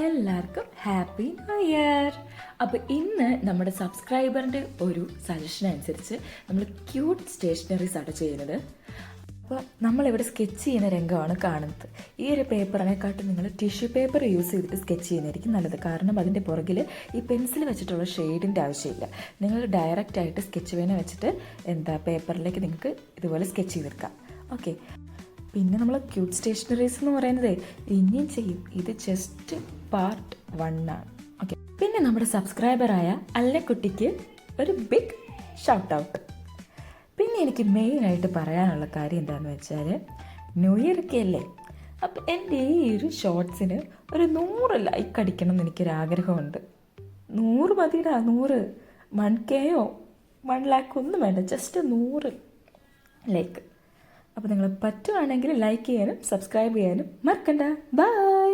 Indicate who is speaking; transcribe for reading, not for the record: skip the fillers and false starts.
Speaker 1: എല്ലാവർക്കും happy new year. അപ്പോൾ ഇന്ന് നമ്മുടെ സബ്സ്ക്രൈബറിൻ്റെ ഒരു സജഷൻ അനുസരിച്ച് നമ്മൾ ക്യൂട്ട് സ്റ്റേഷനറീസ് ആണ് ചെയ്യുന്നത്. അപ്പോൾ നമ്മളിവിടെ സ്കെച്ച് ചെയ്യുന്ന രംഗമാണ് കാണുന്നത്. ഈ ഒരു പേപ്പറിനെക്കാട്ടും നിങ്ങൾ ടിഷ്യൂ പേപ്പർ യൂസ് ചെയ്തിട്ട് സ്കെച്ച് ചെയ്യുന്നതായിരിക്കും നല്ലത്. കാരണം അതിൻ്റെ പുറകിൽ ഈ പെൻസിൽ വെച്ചിട്ടുള്ള ഷെയ്ഡിൻ്റെ ആവശ്യമില്ല. നിങ്ങൾ ഡയറക്റ്റായിട്ട് സ്കെച്ച് പേന വെച്ചിട്ട് പേപ്പറിലേക്ക് നിങ്ങൾക്ക് ഇതുപോലെ സ്കെച്ച് ചെയ്തെടുക്കാം. ഓക്കെ. പിന്നെ നമ്മൾ ക്യൂട്ട് സ്റ്റേഷനറീസ് എന്ന് പറയുന്നത് ഇനിയും ചെയ്യും. ഇത് ജസ്റ്റ് പാർട്ട് 1 ആണ്. ഓക്കെ. പിന്നെ നമ്മുടെ സബ്സ്ക്രൈബറായ അല്ലക്കുട്ടിക്ക് ഒരു ബിഗ് ഷൗട്ട് ഔട്ട്. പിന്നെ എനിക്ക് മെയിനായിട്ട് പറയാനുള്ള കാര്യം എന്താണെന്ന് വെച്ചാൽ ന്യൂ ഇയർ ഒക്കെ അല്ലേ. അപ്പം എൻ്റെ ഈ ഒരു ഷോർട്സിന് ഒരു 100 ലൈക്ക് അടിക്കണം എന്ന് എനിക്കൊരാഗ്രഹമുണ്ട്. 100 മതിയിടാ, 100 1Kയോ 1 lakh ഒന്നും വേണ്ട, ജസ്റ്റ് 100 ലൈക്ക്. അപ്പോൾ നിങ്ങൾ പറ്റുവാണെങ്കിൽ ലൈക്ക് ചെയ്യാനും സബ്സ്ക്രൈബ് ചെയ്യാനും മറക്കണ്ട. ബൈ.